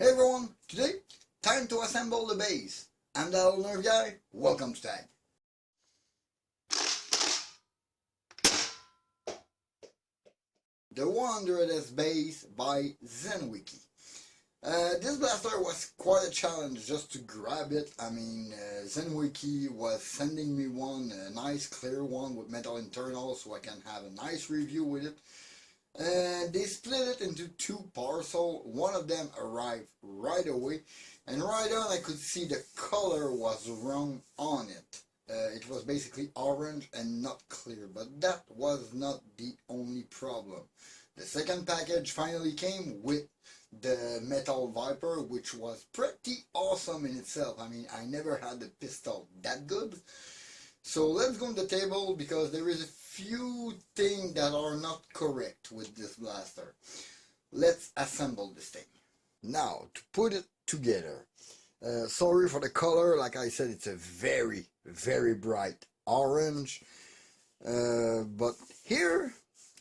Hey everyone, today, time to assemble the base. I'm the old nerve guy, welcome to Tag. The 100s Baize by ZWQ. This blaster was quite a challenge just to grab it. ZWQ was sending me one, a nice clear one with metal internal so I can have a nice review with it. They split it into two parcels. One of them arrived right away, and right on I could see the color was wrong on it. It was basically orange and not clear, but that was not the only problem. The second package finally came with the metal Viper, which was pretty awesome in itself. I never had a pistol that good. So let's go on the table because there is a few things that are not correct with this blaster. Let's assemble this thing. Now, to put it together. Sorry for the color, like I said, it's a very, very bright orange. But here,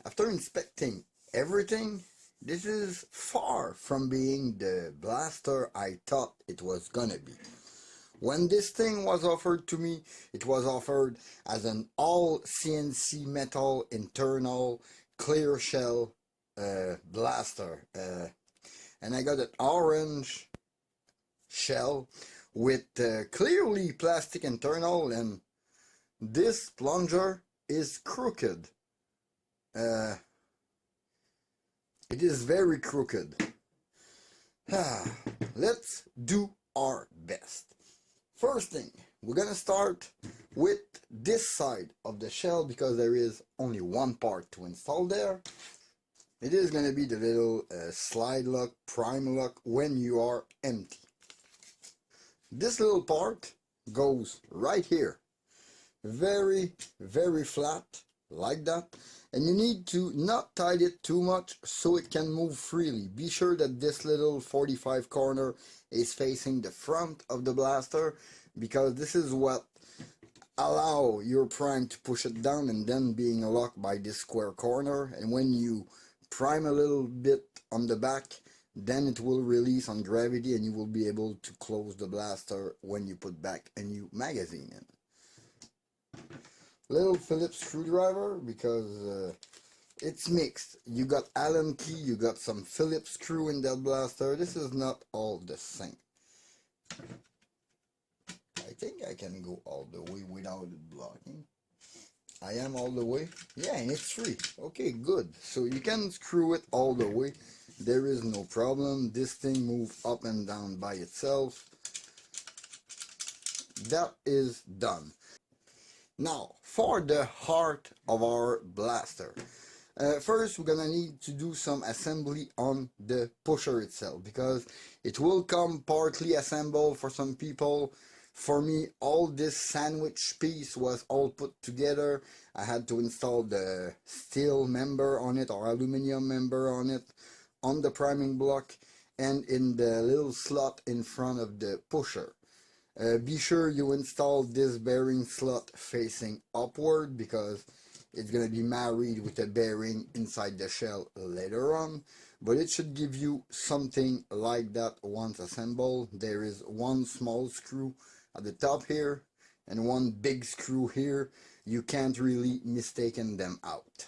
after inspecting everything, this is far from being the blaster I thought it was gonna be. When this thing was offered to me, it was offered as an all CNC metal internal clear shell blaster. And I got an orange shell with clearly plastic internal, and this plunger is crooked. It is very crooked. Let's do our best. First thing, we're gonna start with this side of the shell because there is only one part to install there. It is gonna be the little slide lock, prime lock when you are empty. This little part goes right here. Very, very flat, like that. And you need to not tighten it too much so it can move freely. Be sure that this little 45 corner is facing the front of the blaster, because this is what allow your prime to push it down and then being locked by this square corner. And when you prime a little bit on the back, then it will release on gravity and you will be able to close the blaster when you put back a new magazine in. Little Phillips screwdriver because it's mixed. You got Allen key, you got some Phillips screw in that blaster. This is not all the same. I think I can go all the way without it blocking. I am all the way. Yeah, and it's free. Okay, good. So you can screw it all the way. There is no problem. This thing moves up and down by itself. That is done. Now, for the heart of our blaster. First, we're gonna need to do some assembly on the pusher itself, because it will come partly assembled for some people. For me, all this sandwich piece was all put together. I had to install the steel member on it, or aluminum member on it, on the priming block and in the little slot in front of the pusher. Be sure you install this bearing slot facing upward because it's going to be married with a bearing inside the shell later on. But it should give you something like that once assembled. There is one small screw at the top here and one big screw here. You can't really mistaken them out.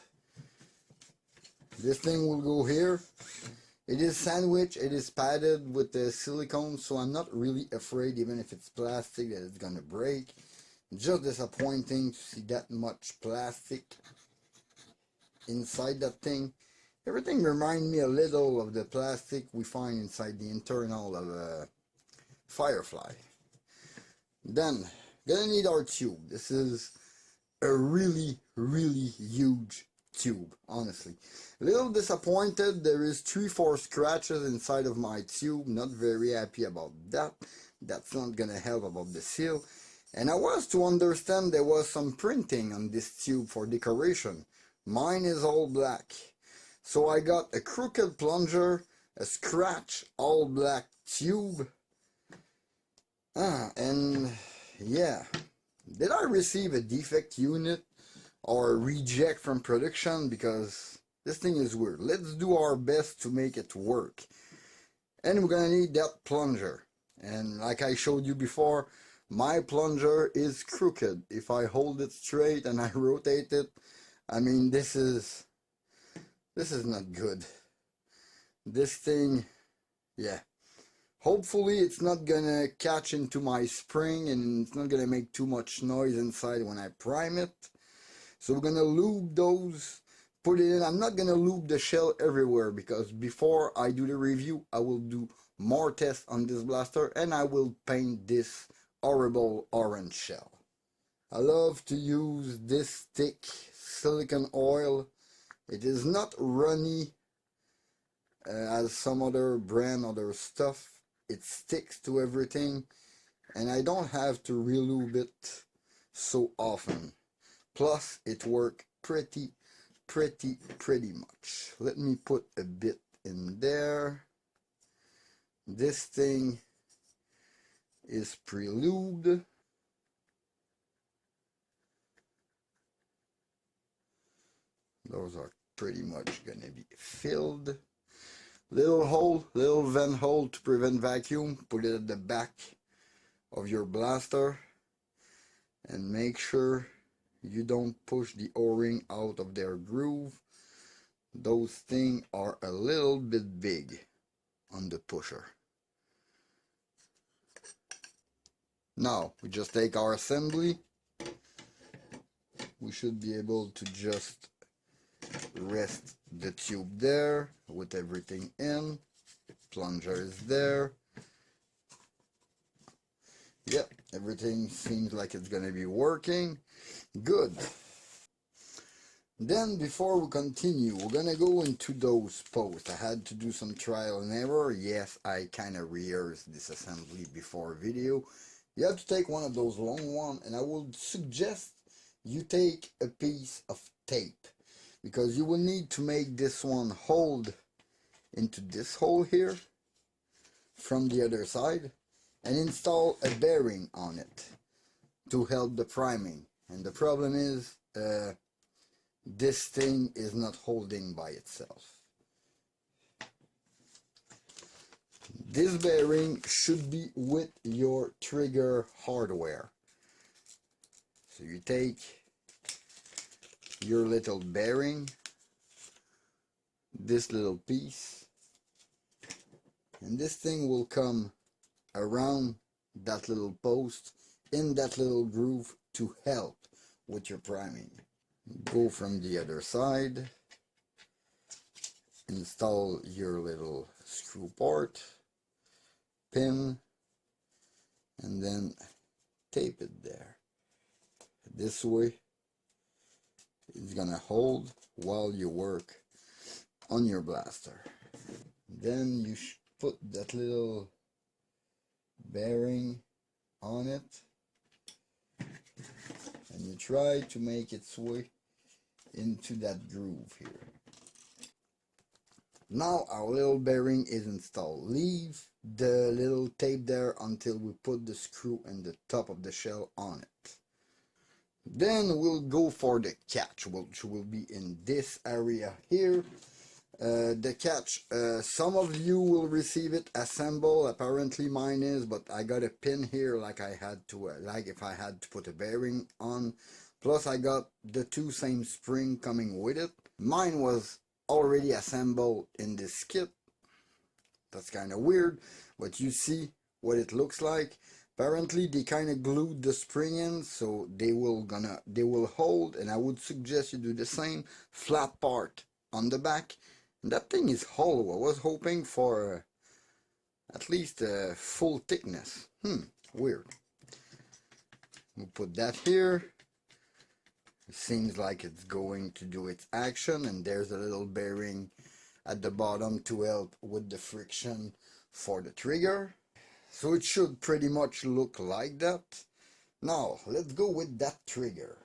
This thing will go here. It is sandwiched, it is padded with the silicone, so I'm not really afraid, even if it's plastic, that it's gonna break. Just disappointing to see that much plastic inside that thing. Everything reminds me a little of the plastic we find inside the internal of a Firefly. Then, gonna need our tube. This is a really, really huge tube, honestly. A little disappointed. There is 3-4 scratches inside of my tube. Not very happy about that. That's not gonna help about the seal. And I was to understand there was some printing on this tube for decoration. Mine is all black. So I got a crooked plunger, a scratch, all black tube. And yeah. Did I receive a defect unit or reject from production? Because this thing is weird. Let's do our best to make it work. And we're gonna need that plunger. And like I showed you before, my plunger is crooked. If I hold it straight and I rotate it, I mean, this is not good. This thing, yeah. Hopefully it's not gonna catch into my spring and it's not gonna make too much noise inside when I prime it. So we're gonna lube those, put it in. I'm not gonna lube the shell everywhere because before I do the review, I will do more tests on this blaster and I will paint this horrible orange shell. I love to use this thick silicone oil. It is not runny as some other brand, other stuff. It sticks to everything and I don't have to relube it so often. Plus it works pretty much. Let me put a bit in there. This thing is pre-lubed. Those are pretty much gonna be filled. Little hole, little vent hole to prevent vacuum. Put it at the back of your blaster and make sure you don't push the O-ring out of their groove. Those things are a little bit big on the pusher. Now we just take our assembly. We should be able to just rest the tube there with everything in. Plunger is there. Yep, everything seems like it's gonna be working. Good. Then before we continue, we're gonna go into those posts. I had to do some trial and error. Yes, I kind of rehearsed this assembly before video. You have to take one of those long ones, and I would suggest you take a piece of tape because you will need to make this one hold into this hole here from the other side and install a bearing on it to help the priming. And the problem is this thing is not holding by itself. This bearing should be with your trigger hardware. So you take your little bearing, this little piece, and this thing will come around that little post in that little groove to help with your priming. Go from the other side, install your little screw port, pin, and then tape it there. This way it's gonna hold while you work on your blaster. Then you put that little bearing on it and you try to make its way into that groove here. Now our little bearing is installed. Leave the little tape there until we put the screw and the top of the shell on it. Then we'll go for the catch, which will be in this area here. The catch, some of you will receive it assembled. Apparently mine is, but I got a pin here like I had to, like if I had to put a bearing on. Plus I got the two same spring coming with it. Mine was already assembled in this kit. That's kind of weird, but you see what it looks like. Apparently they kind of glued the spring in, so they will hold, and I would suggest you do the same. Flat part on the back. And that thing is hollow. I was hoping for at least a full thickness. Weird. We'll put that here. It seems like it's going to do its action, and there's a little bearing at the bottom to help with the friction for the trigger. So it should pretty much look like that. Now let's go with that trigger.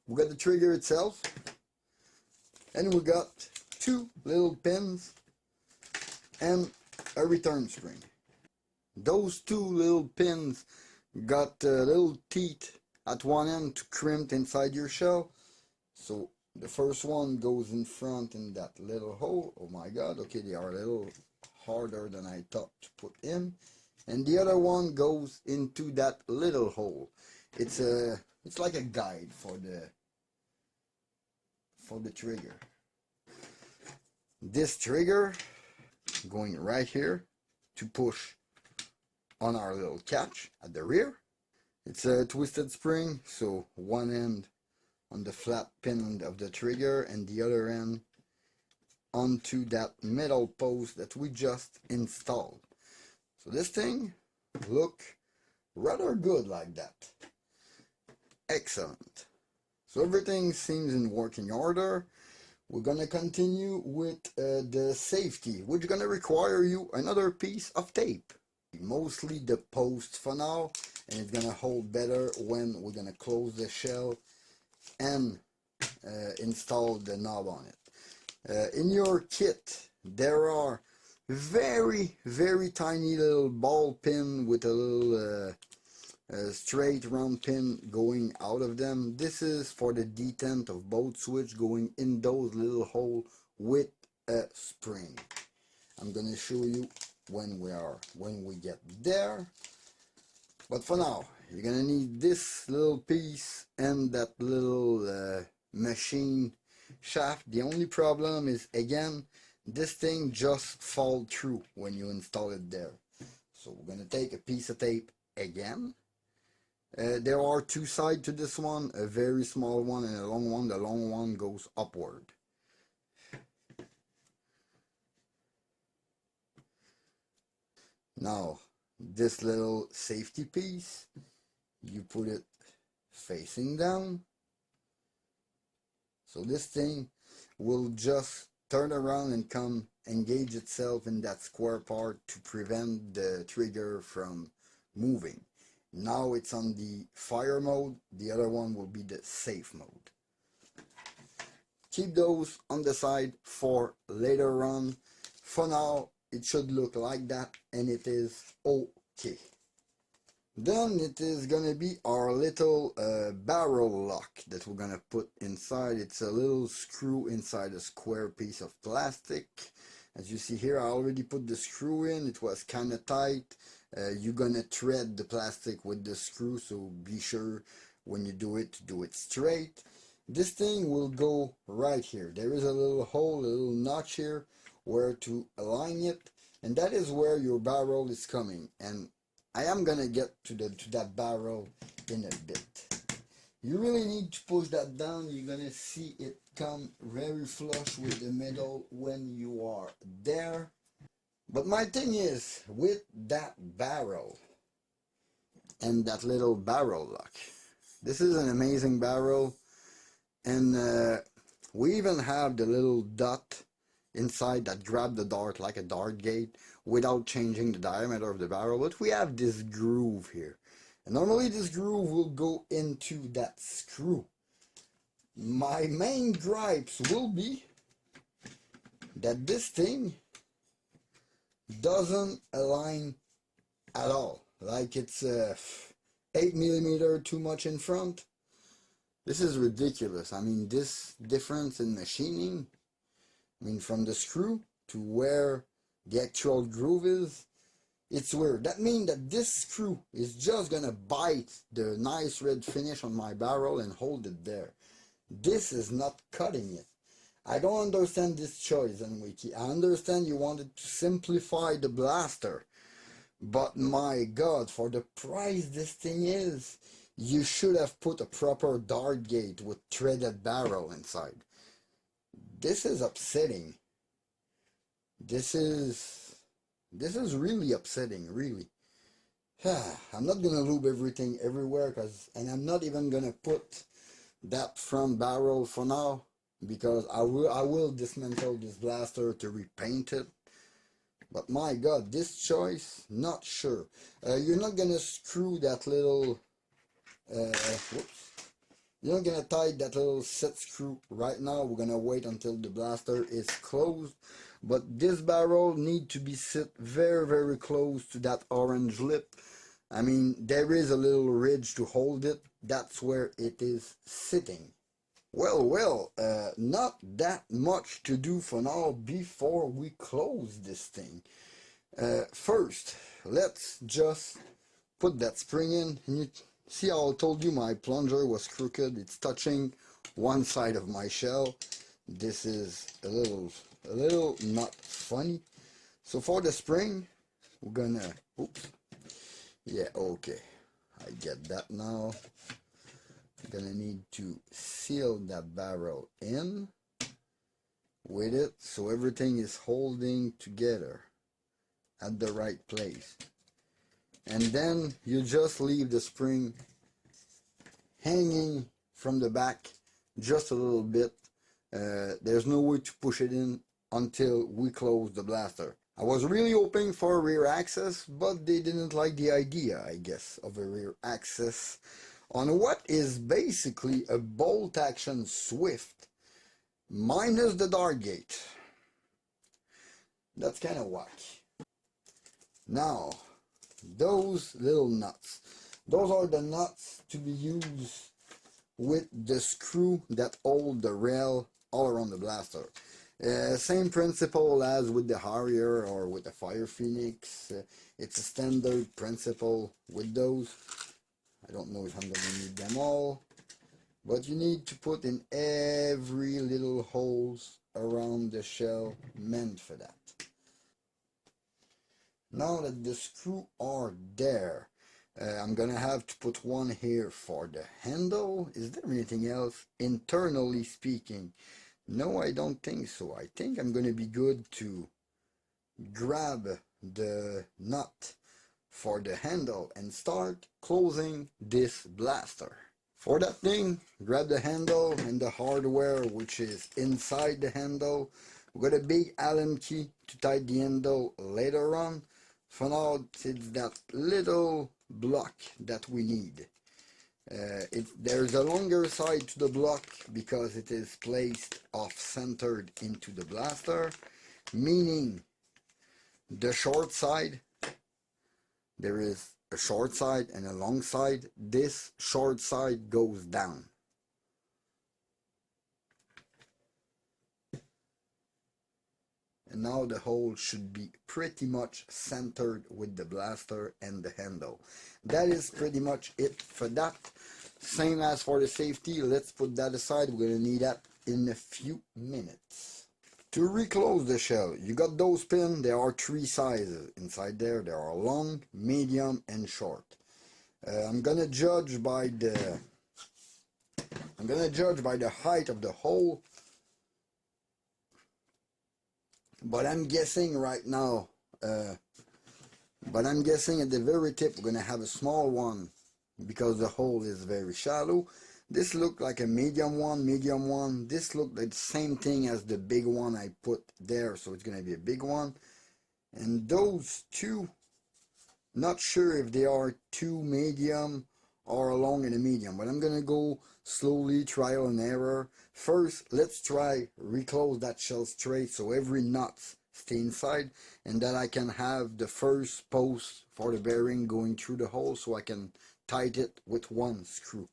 We got the trigger itself, and we got two little pins and a return spring. Those two little pins got little teeth at one end to crimp inside your shell. So the first one goes in front in that little hole. Oh my god, okay, they are a little harder than I thought to put in, and the other one goes into that little hole. It's like a guide for the trigger. This trigger going right here to push on our little catch at the rear. It's a twisted spring, so one end on the flat pin of the trigger and the other end onto that metal post that we just installed. So this thing look rather good like that. Excellent. So everything seems in working order. We're gonna continue with the safety, which is gonna require you another piece of tape. Mostly the post for now, and it's gonna hold better when we're gonna close the shell and install the knob on it. In your kit there are very tiny little ball pin with a little straight round pin going out of them. This is for the detent of both switch going in those little holes with a spring. I'm gonna show you when we get there, but for now you're gonna need this little piece and that little machine shaft. The only problem is, again, this thing just fall through when you install it there. So we're gonna take a piece of tape again. There are two sides to this one, a very small one and a long one. The long one goes upward. Now this little safety piece, you put it facing down, so this thing will just turn around and come engage itself in that square part to prevent the trigger from moving. Now it's on the fire mode, the other one will be the safe mode. Keep those on the side for later on. For now it should look like that, and it is okay. Then it is gonna be our little barrel lock that we're gonna put inside. It's a little screw inside a square piece of plastic. As you see here, I already put the screw in. It was kind of tight. You're gonna thread the plastic with the screw, so be sure when you do it to do it straight. This thing will go right here. There is a little hole, a little notch here where to align it, and that is where your barrel is coming. And I am gonna get to that barrel in a bit. You really need to push that down. You're gonna see it come very flush with the middle when you are there. But my thing is, with that barrel and that little barrel lock, this is an amazing barrel, and we even have the little dot inside that grab the dart like a dart gate without changing the diameter of the barrel. But we have this groove here, and normally this groove will go into that screw. My main gripes will be that this thing doesn't align at all, like it's 8mm too much in front. This is ridiculous. I mean, this difference in machining, I mean, from the screw to where the actual groove is, it's weird. That means that this screw is just gonna bite the nice red finish on my barrel and hold it there. This is not cutting it. I don't understand this choice, ZWQ. I understand you wanted to simplify the blaster, but my god, for the price this thing is, you should have put a proper dart gate with threaded barrel inside. This is upsetting. This is really upsetting, really. I'm not gonna lube everything everywhere, and I'm not even gonna put that front barrel for now, because I will dismantle this blaster to repaint it. But my god, this choice, not sure. You're not gonna screw that little whoops. You're not gonna tie that little set screw right now. We're gonna wait until the blaster is closed. But this barrel need to be set very close to that orange lip. I mean, there is a little ridge to hold it. That's where it is sitting. Well, not that much to do for now before we close this thing. First, let's just put that spring in. And you see how I told you my plunger was crooked? It's touching one side of my shell. This is a little not funny. So for the spring, we're gonna, oops, yeah, okay, I get that now. I'm gonna need to seal that barrel in with it so everything is holding together at the right place. And then you just leave the spring hanging from the back just a little bit. There's no way to push it in until we close the blaster. I was really hoping for a rear access, but they didn't like the idea, I guess, of a rear access on what is basically a bolt action Swift minus the dart gate. That's kind of whack. Now, those little nuts. Those are the nuts to be used with the screw that hold the rail all around the blaster. Same principle as with the Harrier or with the Fire Phoenix. It's a standard principle with those. I don't know if I'm going to need them all, but you need to put in every little holes around the shell meant for that. Now that the screws are there, I'm gonna have to put one here for the handle. Is there anything else internally speaking? No, I don't think so. I think I'm gonna be good to grab the nut for the handle and start closing this blaster. For that thing, grab the handle and the hardware which is inside the handle. We got a big Allen key to tighten the handle later on. For now, it's that little block that we need. There's a longer side to the block because it is placed off-centered into the blaster, meaning the short side, there is a short side and a long side. This short side goes down. And now the hole should be pretty much centered with the blaster and the handle. That is pretty much it for that. Same as for the safety. Let's put that aside. We're going to need that in a few minutes. To reclose the shell, you got those pins. There are 3 sizes inside there. There are long, medium, and short. I'm gonna judge by the height of the hole. But I'm guessing right now, but I'm guessing at the very tip we're going to have a small one because the hole is very shallow. This looked like a medium one. This looked like the same thing as the big one I put there, so it's going to be a big one. And those two, not sure if they are 2 medium or a long and a medium, but I'm going to go slowly, trial and error. First, let's try reclose that shell straight so every nut stay inside, and that I can have the first post for the bearing going through the hole so I can tighten it with one screw.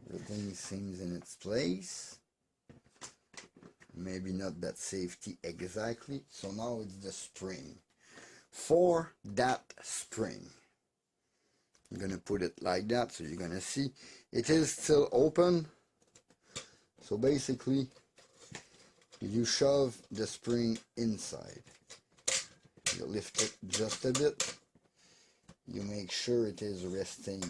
Everything seems in its place. Maybe not that safety exactly. So now it's the spring. For that spring, I'm gonna put it like that so you're gonna see it is still open. So basically you shove the spring inside, you lift it just a bit, you make sure it is resting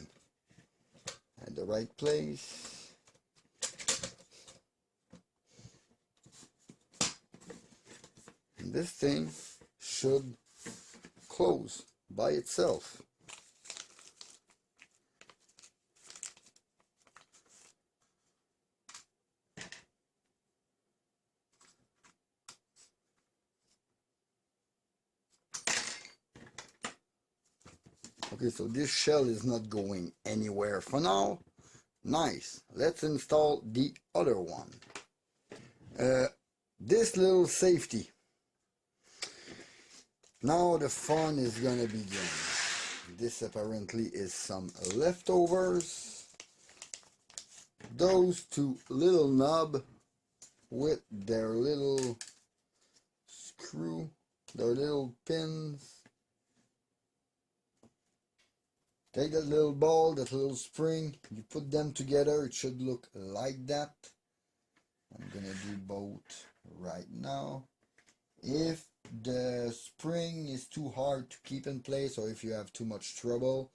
at the right place, and this thing should close by itself. Okay, so this shell is not going anywhere for now. Nice. Let's install the other one. This little safety. Now the fun is gonna begin. This apparently is some leftovers. Those 2 little knobs with their little screw their little pins. Take that little ball, that little spring, you put them together, it should look like that. I'm gonna do both right now. If the spring is too hard to keep in place, or if you have too much trouble,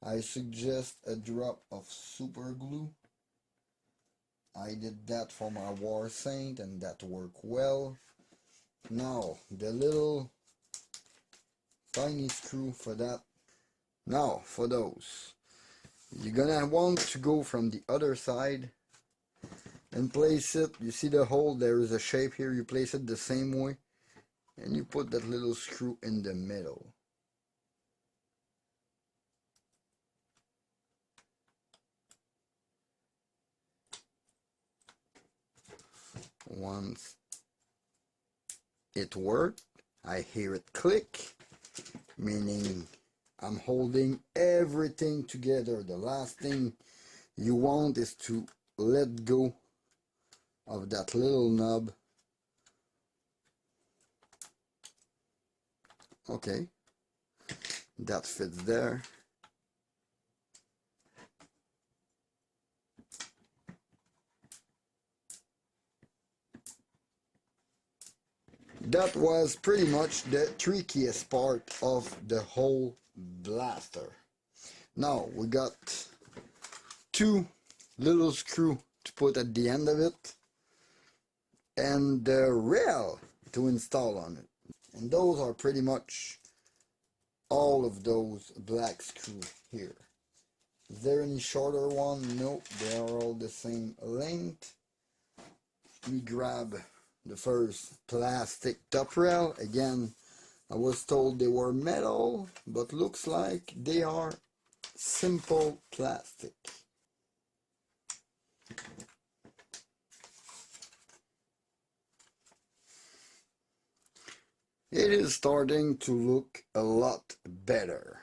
I suggest a drop of super glue. I did that for my War Saint and that worked well. Now the little tiny screw for that. Now for those, you're gonna want to go from the other side and place it. You see the hole, there is a shape here, you place it the same way and you put that little screw in the middle. Once it worked, I hear it click, meaning I'm holding everything together. The last thing you want is to let go of that little knob. Okay, that fits there. That was pretty much the trickiest part of the whole blaster. Now we got two little screws to put at the end of it and the rail to install on it. And those are pretty much all of those black screws here. Is there any shorter one? Nope, they are all the same length. We grab the first plastic top rail. Again, I was told they were metal, but looks like they are simple plastic. It is starting to look a lot better.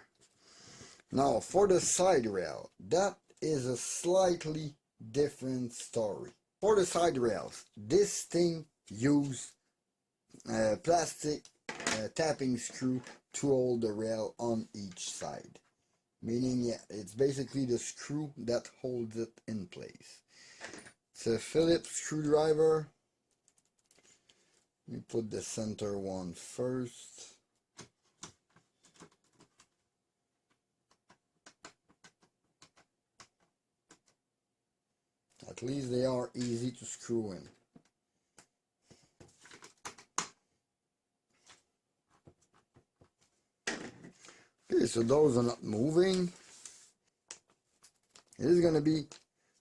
Now for the side rail, that is a slightly different story. For the side rails, this thing use plastic tapping screw to hold the rail on each side. Meaning, yeah, it's basically the screw that holds it in place. It's a Phillips screwdriver. We put the center one first. At least they are easy to screw in. Okay, so those are not moving. It is going to be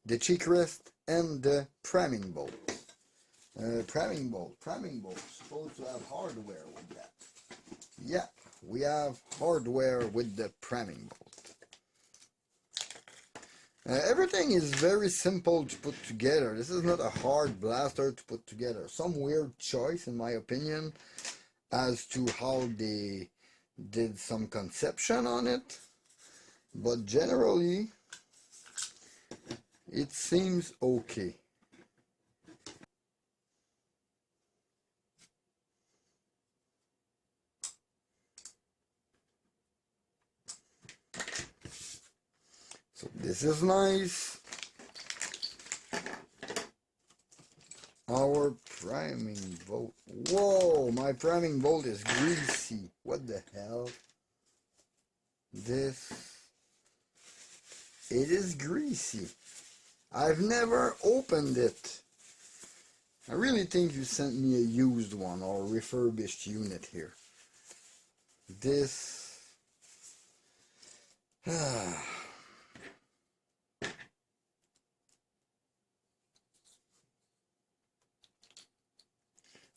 the cheek rest and the priming bolt. Priming bolt, supposed to have hardware with that. Yeah, we have hardware with the priming bolt. Everything is very simple to put together. This is not a hard blaster to put together. Some weird choice, in my opinion, as to how they did some conception on it. But generally, it seems okay. So this is nice. Our priming bolt. Whoa, my priming bolt is greasy. What the hell? It is greasy. I've never opened it. I really think you sent me a used one or a refurbished unit here. This.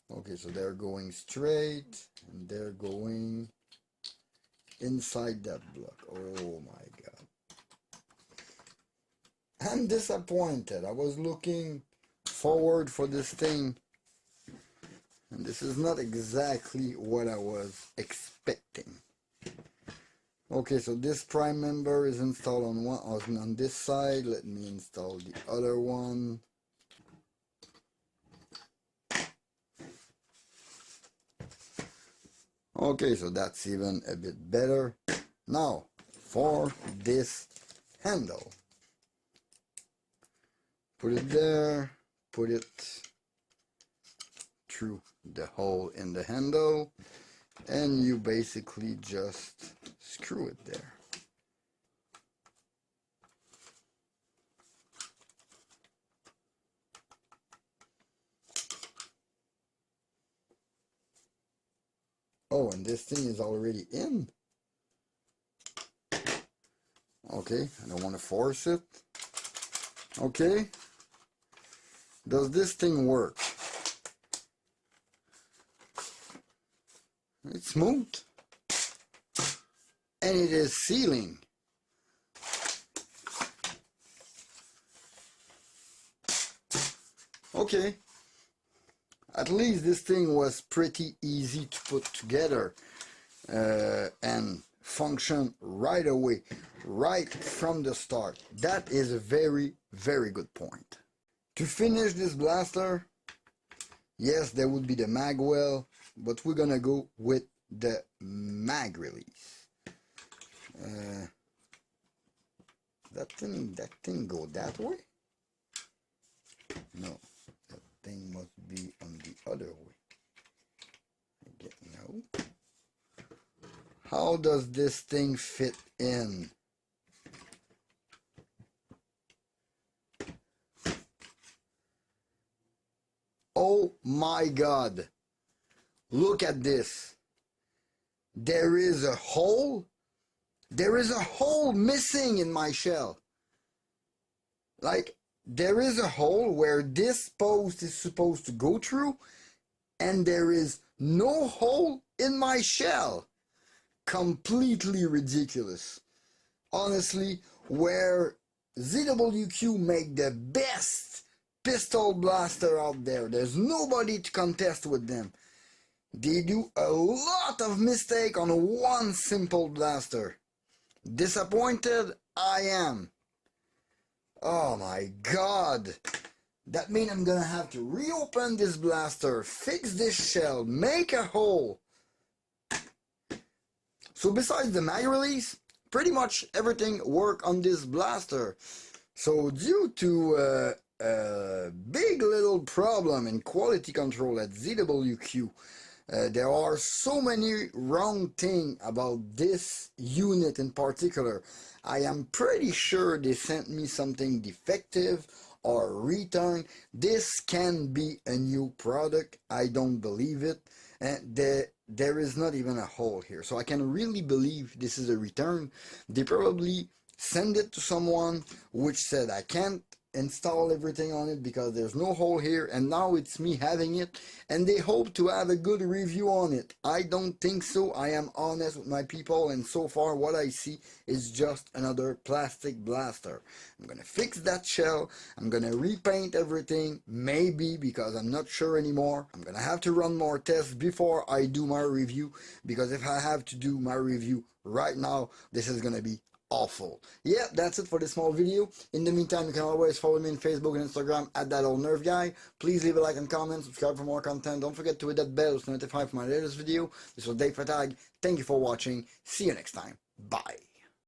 Okay, so they're going straight and they're going inside that block. Oh my god. I'm disappointed. I was looking forward for this thing and this is not exactly what I was expecting. Okay, so this prime member is installed on this side. Let me install the other one. Okay, so that's even a bit better. Now, for this handle. Put it there, put it through the hole in the handle, and you basically just screw it there. Oh, and this thing is already in. Okay, I don't want to force it. Okay, does this thing work? It's smooth, and it is sealing. Okay, at least this thing was pretty easy to put together and function right away, right from the start. That is a very, very good point. To finish this blaster, yes, there would be the mag well, but we're gonna go with the mag release. That thing go that way? No, that thing must be on the other way. No. How does this thing fit in? Oh my God, look at this. There is a hole. There is a hole missing in my shell. Like, there is a hole where this post is supposed to go through, and there is no hole in my shell. Completely ridiculous. Honestly, where ZWQ make the best pistol blaster out there, there's nobody to contest with them. They do a lot of mistake on one simple blaster. Disappointed I am. Oh my God. That means I'm gonna have to reopen this blaster, fix this shell, make a hole. So besides the mag release, pretty much everything worked on this blaster. So due to a big little problem in quality control at ZWQ, there are so many wrong things about this unit in particular. I am pretty sure they sent me something defective or returned. This can be a new product. I don't believe it. And there is not even a hole here. So I can really believe this is a return. They probably send it to someone which said I can't install everything on it because there's no hole here, and now it's me having it, and they hope to have a good review on it. I don't think so. I am honest with my people, and so far what I see is just another plastic blaster. I'm gonna fix that shell. I'm gonna repaint everything, maybe, because I'm not sure anymore. I'm gonna have to run more tests before I do my review, because if I have to do my review right now, this is gonna be awful. Yeah, that's it for this small video. In the meantime, you can always follow me on Facebook and Instagram at That Old Nerf Guy. Please leave a like and comment, subscribe for more content. Don't forget to hit that bell to notify for my latest video. This was Dave Fatag. Thank you for watching. See you next time. Bye.